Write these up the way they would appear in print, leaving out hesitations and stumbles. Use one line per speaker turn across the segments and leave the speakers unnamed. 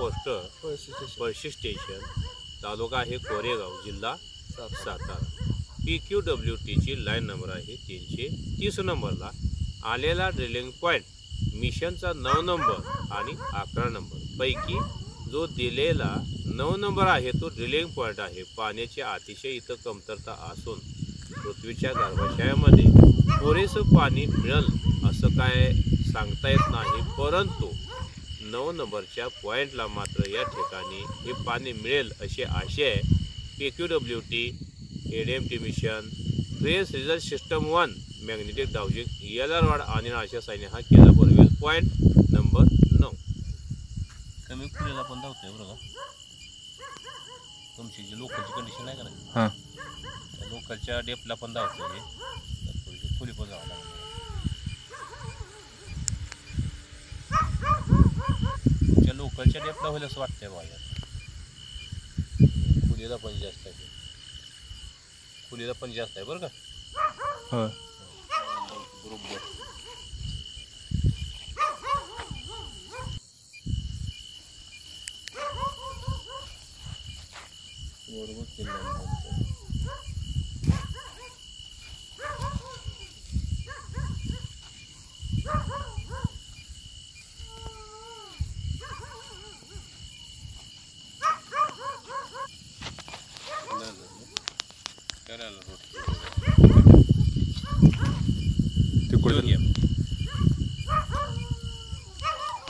Post Palshi station, तालुका आहे कोरेगाव, जिल्हा Satara. PQWTची line number आहे 330 नंबरला. आलेला ड्रिलिंग पॉईंट मिशनचा 9 नंबर आणि 11 नंबर पैकी जो दिलेला 9 नंबर आहे तो ड्रिलिंग पॉईंट आहे. पाण्याची अतिशय इथं कमतरता असून पृथ्वीच्या गर्भाशयामध्ये पुरेसं पाणी मिळेल असं काय सांगता येत नाही, परंतु 9 नंबरच्या पॉईंटला मात्र या ठिकाणी हे पाणी मिळेल अशी आशा आहे. PQWT ADMT mission trace result system 1 magnetic dowsing LR आणि अशा साईने हा केला बोरवेल पॉईंट नंबर 9.
कमी खुलीला पण धावतोय बरं का. तुमची जी लोकलची कंडिशन आहे का नाही, त्या लोकलच्या डेपला पण धावतोय. थोडीशी खुली पण जावं लागतं. तुमच्या लोकलच्या डेपला होईल असं वाटतंय माझ्या. खुलीला पण जास्त आहे, खुलीला पण जास्त आहे बरं का. बरोबर बरोबर केलं.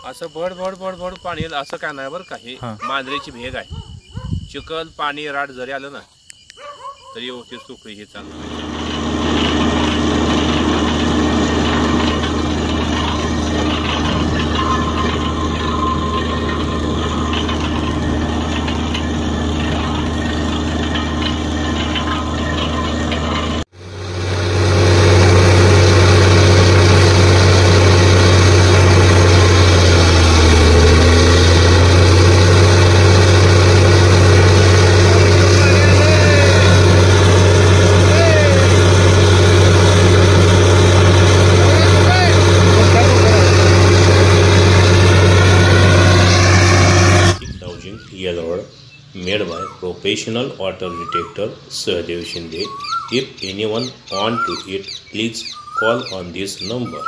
असं भड भड भड भड पाणी असं काय नाही बरं का. हे मांजरीची भेग आहे. चिखल पाणी राट जरी आलं ना तरी व्यवस्थित सुकळी हे चालू. Made by professional water detector Sahadev Shinde. If anyone want to it, please call on this number.